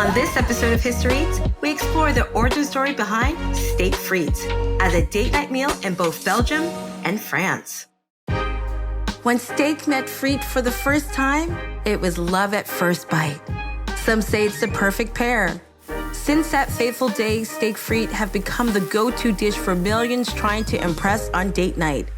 On this episode of HistorEATS, we explore the origin story behind steak frites as a date night meal in both Belgium and France. When steak met frite for the first time, it was love at first bite. Some say it's the perfect pair. Since that fateful day, steak frites have become the go-to dish for millions trying to impress on date night.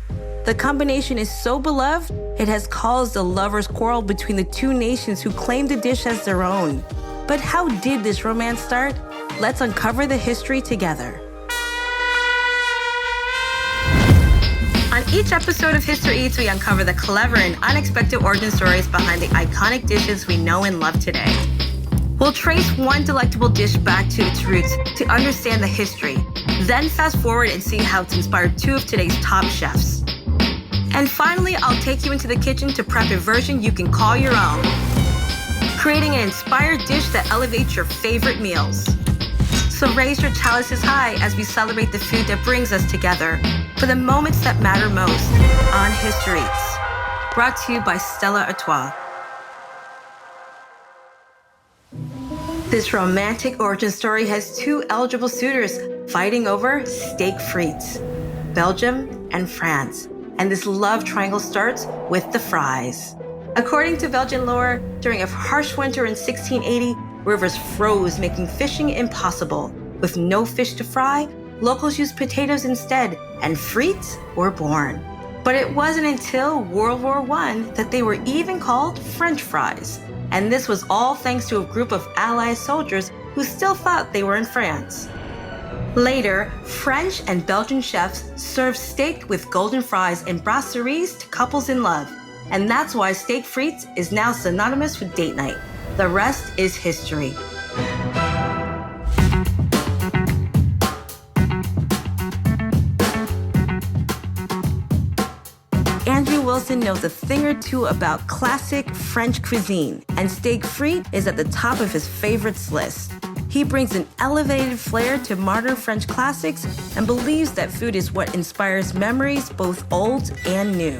The combination is so beloved, it has caused a lover's quarrel between the two nations who claim the dish as their own. But how did this romance start? Let's uncover the history together. On each episode of HistorEATS, we uncover the clever and unexpected origin stories behind the iconic dishes we know and love today. We'll trace one delectable dish back to its roots to understand the history, then fast forward and see how it's inspired two of today's top chefs. And finally, I'll take you into the kitchen to prep a version you can call your own, creating an inspired dish that elevates your favorite meals. So raise your chalices high as we celebrate the food that brings us together for the moments that matter most on HistorEATS. Brought to you by Stella Artois. This romantic origin story has two eligible suitors fighting over steak frites, Belgium and France. And this love triangle starts with the fries. According to Belgian lore, during a harsh winter in 1680, rivers froze, making fishing impossible. With no fish to fry, locals used potatoes instead, and frites were born. But it wasn't until World War I that they were even called French fries. And this was all thanks to a group of Allied soldiers who still thought they were in France. Later, French and Belgian chefs served steak with golden fries in brasseries to couples in love. And that's why steak frites is now synonymous with date night. The rest is history. Andrew Wilson knows a thing or two about classic French cuisine, and steak frite is at the top of his favorites list. He brings an elevated flair to modern French classics and believes that food is what inspires memories, both old and new.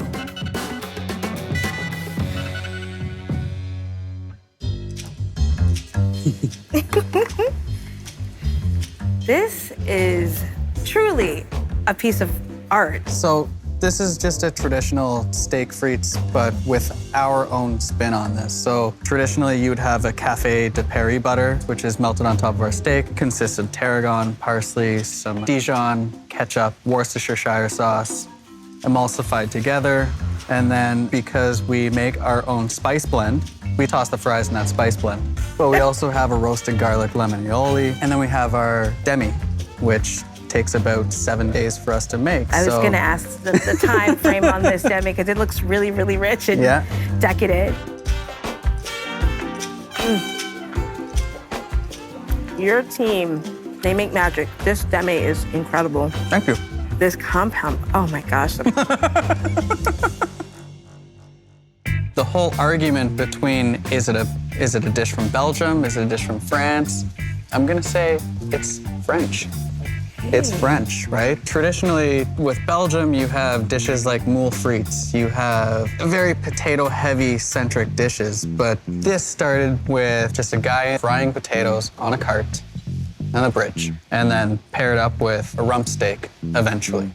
This is truly a piece of art. So this is just a traditional steak frites, but with our own spin on this. So traditionally, you would have a Café de Paris butter, which is melted on top of our steak. It consists of tarragon, parsley, some Dijon, ketchup, Worcestershire sauce, emulsified together. And then because we make our own spice blend, we toss the fries in that spice blend. But we also have a roasted garlic lemon aioli. And then we have our demi, which takes about 7 days for us to make. I was gonna ask the time frame on this demi because it looks really, really rich and decadent. Your team, they make magic. This demi is incredible. Thank you. This compound, oh my gosh. The whole argument between is it a dish from Belgium, is it a dish from France? I'm gonna say it's French. It's French, right? Traditionally, with Belgium, you have dishes like moule frites. You have very potato-heavy centric dishes, but this started with just a guy frying potatoes on a cart and a bridge, and then paired up with a rump steak eventually.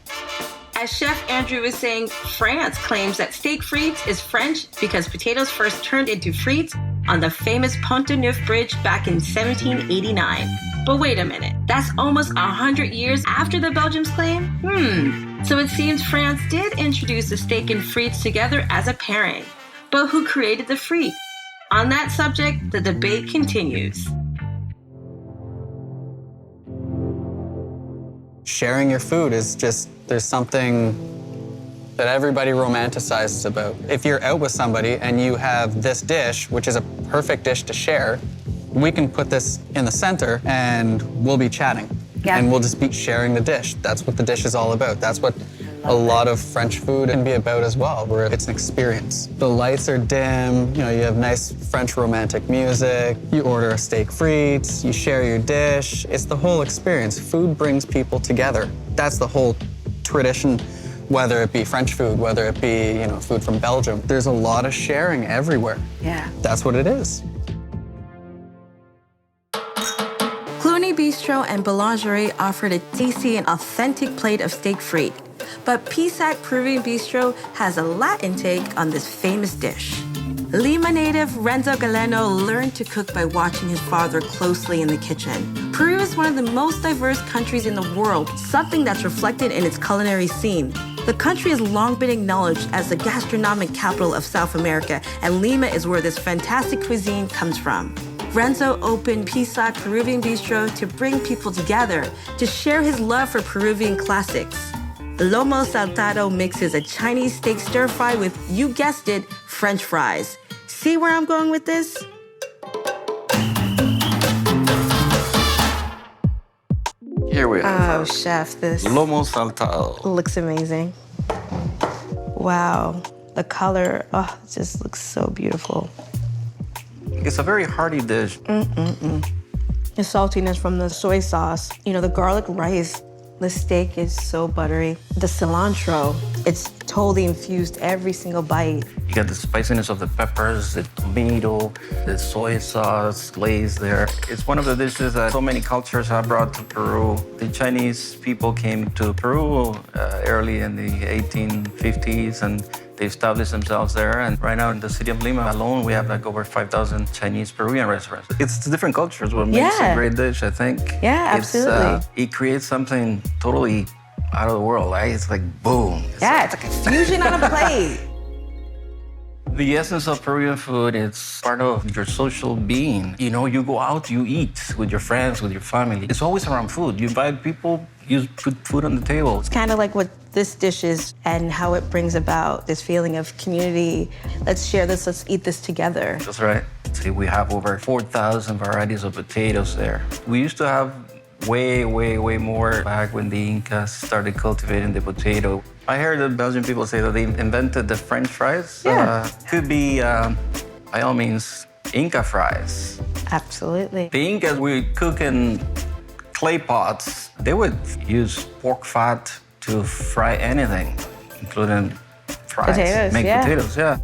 As Chef Andrew was saying, France claims that steak frites is French because potatoes first turned into frites on the famous Pont de Neuf Bridge back in 1789. But wait a minute, that's almost 100 years after the Belgians' claim? So it seems France did introduce the steak and frites together as a pairing. But who created the frite? On that subject, the debate continues. Sharing your food is just, there's something that everybody romanticizes about. If you're out with somebody and you have this dish, which is a perfect dish to share, we can put this in the center and we'll be chatting. And we'll just be sharing the dish. That's what the dish is all about. That's what a lot of French food can be about as well, where it's an experience. The lights are dim, you have nice French romantic music, you order a steak frites, you share your dish. It's the whole experience. Food brings people together. That's the whole tradition, whether it be French food, whether it be, food from Belgium. There's a lot of sharing everywhere. Yeah. That's what it is. Beni Bistro and Boulangerie offered a tasty and authentic plate of steak frite. But P.5 Peruvian Bistro has a Latin take on this famous dish. Lima native Renzo Galeno learned to cook by watching his father closely in the kitchen. Peru is one of the most diverse countries in the world, something that's reflected in its culinary scene. The country has long been acknowledged as the gastronomic capital of South America, and Lima is where this fantastic cuisine comes from. Renzo opened P.5 Peruvian Bistro to bring people together, to share his love for Peruvian classics. Lomo Saltado mixes a Chinese steak stir-fry with, you guessed it, French fries. See where I'm going with this? Here we are. Oh, chef, this Lomo Saltado. looks amazing. Wow, the color, oh, it just looks so beautiful. It's a very hearty dish. The saltiness from the soy sauce, the garlic rice. The steak is so buttery. The cilantro, it's totally infused every single bite. You got the spiciness of the peppers, the tomato, the soy sauce glaze there. It's one of the dishes that so many cultures have brought to Peru. The Chinese people came to Peru early in the 1850s, and they established themselves there. And right now in the city of Lima alone, we have like over 5,000 Chinese Peruvian restaurants. It's different cultures what makes a great dish, I think. Yeah, absolutely. It creates something totally out of the world, right? It's like boom. It's like a fusion on a plate. The essence of Peruvian food, it's part of your social being. You go out, you eat with your friends, with your family. It's always around food. You invite people, you put food on the table. It's kind of like what this dish is and how it brings about this feeling of community. Let's share this, let's eat this together. That's right. See, we have over 4,000 varieties of potatoes there. We used to have way more back when the Incas started cultivating the potato. I heard the Belgian people say that they invented the French fries. Yeah. Could be, by all means, Inca fries. Absolutely. The Incas would cook in clay pots. They would use pork fat to fry anything, including fries. Potatoes, yeah.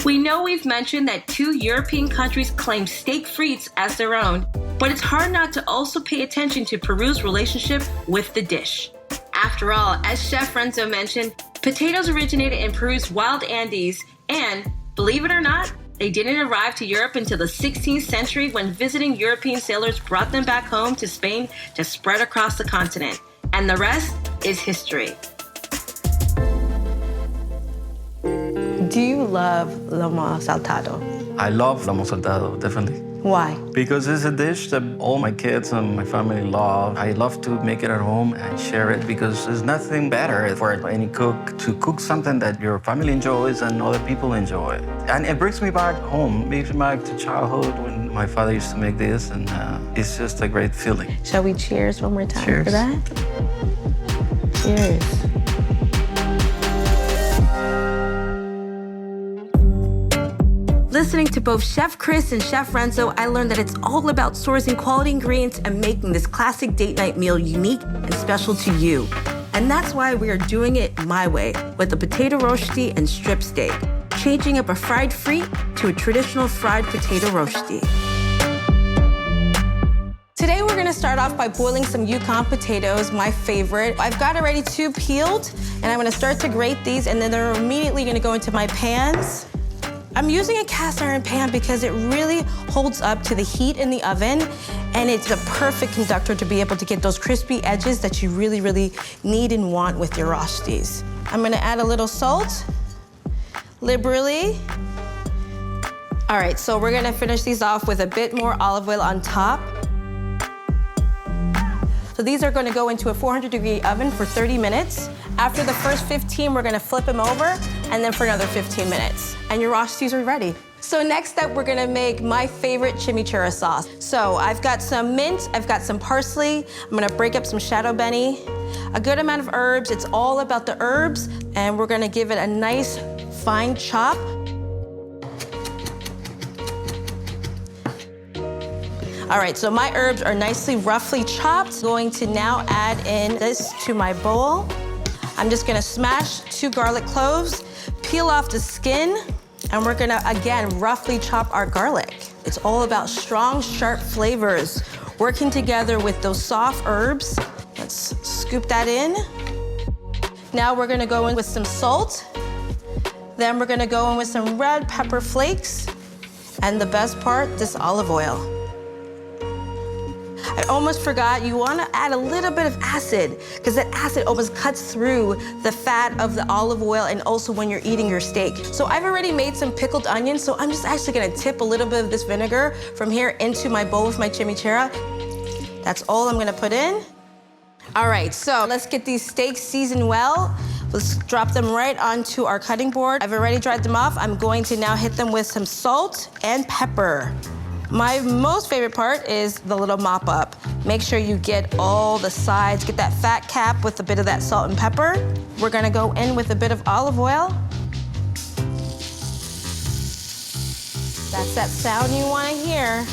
We know we've mentioned that 2 European countries claim steak frites as their own, but it's hard not to also pay attention to Peru's relationship with the dish. After all, as Chef Renzo mentioned, potatoes originated in Peru's wild Andes, and believe it or not, they didn't arrive to Europe until the 16th century when visiting European sailors brought them back home to Spain to spread across the continent. And the rest is history. Do you love Lomo Saltado? I love Lomo Saltado, definitely. Why? Because it's a dish that all my kids and my family love. I love to make it at home and share it because there's nothing better for any cook to cook something that your family enjoys and other people enjoy. And it brings me back home, brings me back to childhood when my father used to make this, and it's just a great feeling. Shall we cheers one more time Cheers. for that? Cheers. Listening to both Chef Chris and Chef Renzo, I learned that it's all about sourcing quality ingredients and making this classic date night meal unique and special to you. And that's why we are doing it my way, with the potato rosti and strip steak, changing up a fried frite to a traditional fried potato rosti. Today we're gonna start off by boiling some Yukon potatoes, my favorite. I've got already 2 peeled, and I'm gonna start to grate these, and then they're immediately gonna go into my pans. I'm using a cast iron pan because it really holds up to the heat in the oven, and it's a perfect conductor to be able to get those crispy edges that you really need and want with your rostis. I'm gonna add a little salt, liberally. All right, so we're gonna finish these off with a bit more olive oil on top. So these are gonna go into a 400-degree oven for 30 minutes. After the first 15, we're gonna flip them over, and then for another 15 minutes. And your rostis are ready. So next up, we're gonna make my favorite chimichurri sauce. So I've got some mint, I've got some parsley, I'm gonna break up some shado beni, a good amount of herbs. It's all about the herbs, and we're gonna give it a nice fine chop. All right, so my herbs are nicely roughly chopped. Going to now add in this to my bowl. I'm just gonna smash 2 garlic cloves, peel off the skin, and we're gonna, again, roughly chop our garlic. It's all about strong, sharp flavors working together with those soft herbs. Let's scoop that in. Now we're gonna go in with some salt. Then we're gonna go in with some red pepper flakes. And the best part, this olive oil. I almost forgot, you wanna add a little bit of acid, because that acid almost cuts through the fat of the olive oil and also when you're eating your steak. So I've already made some pickled onions, so I'm just actually gonna tip a little bit of this vinegar from here into my bowl with my chimichurri. That's all I'm gonna put in. All right, so let's get these steaks seasoned well. Let's drop them right onto our cutting board. I've already dried them off. I'm going to now hit them with some salt and pepper. My most favorite part is the little mop up. Make sure you get all the sides, get that fat cap with a bit of that salt and pepper. We're gonna go in with a bit of olive oil. That's that sound you wanna hear.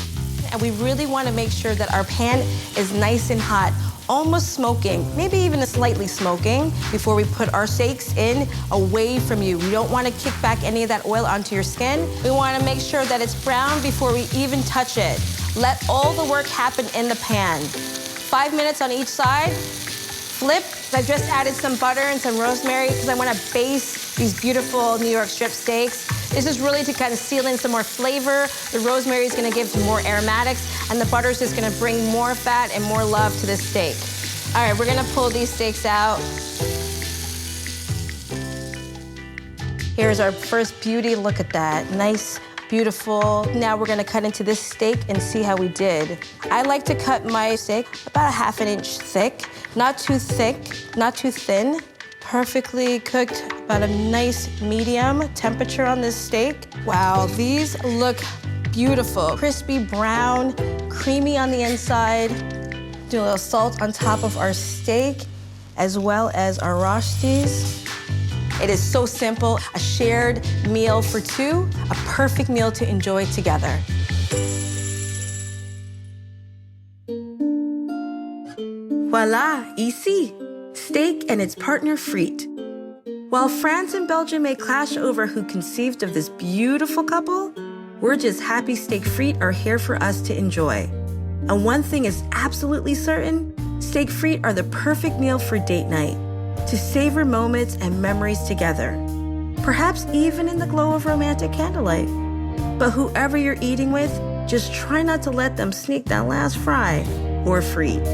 And we really wanna make sure that our pan is nice and hot, almost smoking, maybe even slightly smoking before we put our steaks in away from you. We don't wanna kick back any of that oil onto your skin. We wanna make sure that it's brown before we even touch it. Let all the work happen in the pan. 5 minutes on each side, flip. I just added some butter and some rosemary because I wanna baste these beautiful New York strip steaks. This is really to kind of seal in some more flavor. The rosemary is gonna give some more aromatics, and the butter is just gonna bring more fat and more love to this steak. All right, we're gonna pull these steaks out. Here's our first beauty, look at that. Nice, beautiful. Now we're gonna cut into this steak and see how we did. I like to cut my steak about a ½ inch thick, not too thick, not too thin. Perfectly cooked, about a nice medium temperature on this steak. Wow, these look beautiful. Crispy brown, creamy on the inside. Do a little salt on top of our steak, as well as our Rostis. It is so simple, a shared meal for two, a perfect meal to enjoy together. Voila, ici. Steak and its partner frite. While France and Belgium may clash over who conceived of this beautiful couple, we're just happy steak frites are here for us to enjoy. And one thing is absolutely certain, steak frites are the perfect meal for date night, to savor moments and memories together, perhaps even in the glow of romantic candlelight. But whoever you're eating with, just try not to let them sneak that last fry or frite.